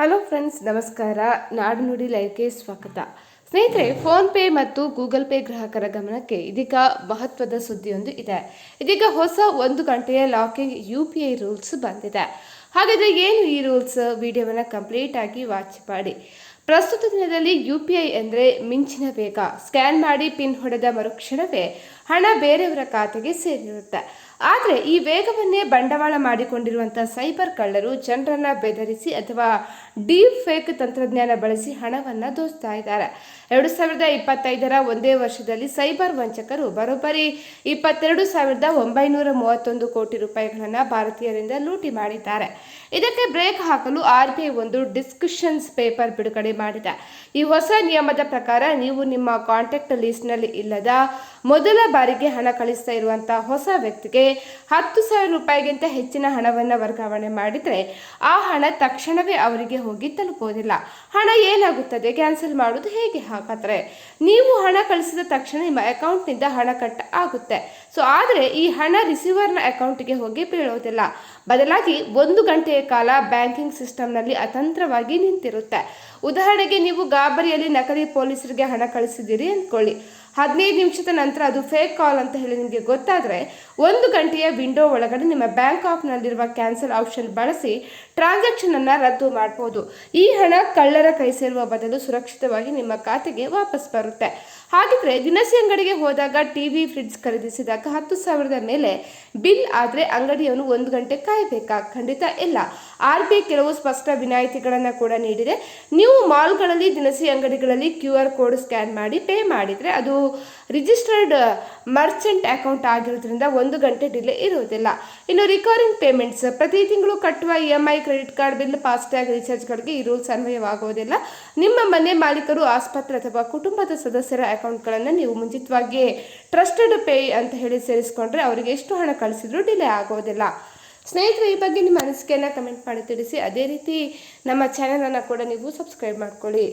Hello friends, ನಮಸ್ಕಾರ. ನಾಡು ನುಡಿ ಲೈವ್ಗೆ ಸ್ವಾಗತ. ಸ್ನೇಹಿತರೆ, ಫೋನ್ ಪೇ ಮತ್ತು ಗೂಗಲ್ ಪೇ ಗ್ರಾಹಕರ ಗಮನಕ್ಕೆ ಇದೀಗ ಮಹತ್ವದ ಸುದ್ದಿಯೊಂದು ಇದೆ. ಇದೀಗ ಹೊಸ 1 ಗಂಟೆಯ ಲಾಕಿಂಗ್ UPI ರೂಲ್ಸ್ ಬಂದಿದೆ. ಹಾಗಾದರೆ ಏನು ಈ ರೂಲ್ಸ್? ವಿಡಿಯೋವನ್ನು ಕಂಪ್ಲೀಟ್ ಆಗಿ ವಾಚ್ ಮಾಡಿ. ಪ್ರಸ್ತುತ ದಿನದಲ್ಲಿ UPI ಅಂದರೆ ಮಿಂಚಿನ ವೇಗ. ಸ್ಕ್ಯಾನ್ ಮಾಡಿ ಪಿನ್ ಹೊಡೆದ ಮರುಕ್ಷಣವೇ ಹಣ ಬೇರೆಯವರ ಖಾತೆಗೆ ಸೇರಿರುತ್ತೆ. ಆದರೆ ಈ ವೇಗವನ್ನೇ ಬಂಡವಾಳ ಮಾಡಿಕೊಂಡಿರುವಂತಹ ಸೈಬರ್ ಕಳ್ಳರು ಜನರನ್ನ ಬೆದರಿಸಿ ಅಥವಾ ಡೀಪ್ ಫೇಕ್ ತಂತ್ರಜ್ಞಾನ ಬಳಸಿ ಹಣವನ್ನು ದೋಚ್ತಾ ಇದ್ದಾರೆ. 2025ರ ಒಂದೇ ವರ್ಷದಲ್ಲಿ ಸೈಬರ್ ವಂಚಕರು ಬರೋಬ್ಬರಿ 22,931 ಕೋಟಿ ರೂಪಾಯಿಗಳನ್ನು ಭಾರತೀಯರಿಂದ ಲೂಟಿ ಮಾಡಿದ್ದಾರೆ. ಇದಕ್ಕೆ ಬ್ರೇಕ್ ಹಾಕಲು RBI ಒಂದು ಡಿಸ್ಕಷನ್ಸ್ ಪೇಪರ್ ಬಿಡುಗಡೆ ಮಾಡಿದೆ. ಈ ಹೊಸ ನಿಯಮದ ಪ್ರಕಾರ ನೀವು ನಿಮ್ಮ ಕಾಂಟ್ಯಾಕ್ಟ್ ಲಿಸ್ಟ್ನಲ್ಲಿ ಇಲ್ಲದ ಮೊದಲ ಬಾರಿಗೆ ಹಣ ಕಳಿಸ್ತಾ ಇರುವಂತಹ ಹೊಸ ವ್ಯಕ್ತಿಗೆ 10,000 ರೂಪಾಯಿಗಿಂತ ಹೆಚ್ಚಿನ ಹಣವನ್ನು ವರ್ಗಾವಣೆ ಮಾಡಿದರೆ ಆ ಹಣ ತಕ್ಷಣವೇ ಅವರಿಗೆ ಹೋಗಿ ತಲುಪೋದಿಲ್ಲ. ಹಣ ಏನಾಗುತ್ತದೆ? ಕ್ಯಾನ್ಸಲ್ ಮಾಡೋದು ಹೇಗೆ? ಹಾಗಾದರೆ ನೀವು ಹಣ ಕಳಿಸಿದ ತಕ್ಷಣ ನಿಮ್ಮ ಅಕೌಂಟ್ನಿಂದ ಹಣ ಕಟ್ ಆಗುತ್ತೆ. ಆದರೆ ಈ ಹಣ ರಿಸೀವರ್ನ ಅಕೌಂಟ್ಗೆ ಹೋಗಿ ಬೀಳೋದಿಲ್ಲ. ಬದಲಾಗಿ 1 ಗಂಟೆಯ ಕಾಲ ಬ್ಯಾಂಕಿಂಗ್ ಸಿಸ್ಟಮ್ನಲ್ಲಿ ಅತಂತ್ರವಾಗಿ ನಿಂತಿರುತ್ತೆ. ಉದಾಹರಣೆಗೆ, ನೀವು ಗಾಬರಿಯಲ್ಲಿ ನಕಲಿ ಪೊಲೀಸರಿಗೆ ಹಣ ಕಳಿಸಿದ್ದೀರಿ ಅಂದ್ಕೊಳ್ಳಿ. 15 ನಿಮಿಷದ ನಂತರ ಅದು ಫೇಕ್ ಕಾಲ್ ಅಂತ ಹೇಳಿ ನಿಮಗೆ ಗೊತ್ತಾದರೆ 1 ಗಂಟೆಯ ವಿಂಡೋ ಒಳಗಡೆ ನಿಮ್ಮ ಬ್ಯಾಂಕ್ ಆಪ್ನಲ್ಲಿರುವ ಕ್ಯಾನ್ಸಲ್ ಆಪ್ಷನ್ ಬಳಸಿ ಟ್ರಾನ್ಸಾಕ್ಷನ್ ಅನ್ನು ರದ್ದು ಮಾಡಬಹುದು. ಈ ಹಣ ಕಳ್ಳರ ಕೈ ಸೇರುವ ಬದಲು ಸುರಕ್ಷಿತವಾಗಿ ನಿಮ್ಮ ಖಾತೆಗೆ ವಾಪಸ್ ಬರುತ್ತೆ. ಹಾಗಿದ್ರೆ ದಿನಸಿ ಅಂಗಡಿಗೆ ಹೋದಾಗ ಟಿವಿ, ಫ್ರಿಡ್ಜ್ ಖರೀದಿಸಿದಾಗ 10,000ದ ಮೇಲೆ ಬಿಲ್ ಆದರೆ ಅಂಗಡಿಯವನು 1 ಗಂಟೆ ಕಾಯಬೇಕಾ? ಖಂಡಿತ ಇಲ್ಲ. RBI ಕೆಲವು ಸ್ಪಷ್ಟ ವಿನಾಯಿತಿಗಳನ್ನು ಕೂಡ ನೀಡಿದೆ. ನೀವು ಮಾಲ್ಗಳಲ್ಲಿ, ದಿನಸಿ ಅಂಗಡಿಗಳಲ್ಲಿ QR ಕೋಡ್ ಸ್ಕ್ಯಾನ್ ಮಾಡಿ ಪೇ ಮಾಡಿದರೆ ಅದು ರಿಜಿಸ್ಟರ್ಡ್ ಮರ್ಚೆಂಟ್ ಅಕೌಂಟ್ ಆಗಿರೋದ್ರಿಂದ 1 ಗಂಟೆ ಡಿಲೇ ಇರುವುದಿಲ್ಲ. ಇನ್ನು ರಿಕರಿಂಗ್ ಪೇಮೆಂಟ್ಸ್, ಪ್ರತಿ ತಿಂಗಳು ಕಟ್ಟುವ EMI, credit card bill, FASTag ರೀಚಾರ್ಜ್ಗಳಿಗೆ ಈ ರೂಲ್ಸ್ ಅನ್ವಯವಾಗುವುದಿಲ್ಲ. ನಿಮ್ಮ ಮನೆ ಮಾಲೀಕರು, ಆಸ್ಪತ್ರೆ ಅಥವಾ ಕುಟುಂಬದ ಸದಸ್ಯರ ಅಕೌಂಟ್ಗಳನ್ನು ನೀವು ಮುಂಚಿತವಾಗಿ ಟ್ರಸ್ಟೆಡ್ ಪೇ ಅಂತ ಹೇಳಿ ಸೇರಿಸಿಕೊಂಡ್ರೆ ಅವರಿಗೆ ಎಷ್ಟು ಹಣ ಕಳಿಸಿದ್ರು ಡಿಲೇ ಆಗೋದಿಲ್ಲ. ಸ್ನೇಹಿತರೆ, ಈ ಬಗ್ಗೆ ನಿಮ್ಮ ಅನಿಸಿಕೆಯನ್ನು ಕಮೆಂಟ್ ಮಾಡಿ ತಿಳಿಸಿ. ಅದೇ ರೀತಿ ನಮ್ಮ ಚಾನಲನ್ನು ಕೂಡ ನೀವು ಸಬ್ಸ್ಕ್ರೈಬ್ ಮಾಡ್ಕೊಳ್ಳಿ.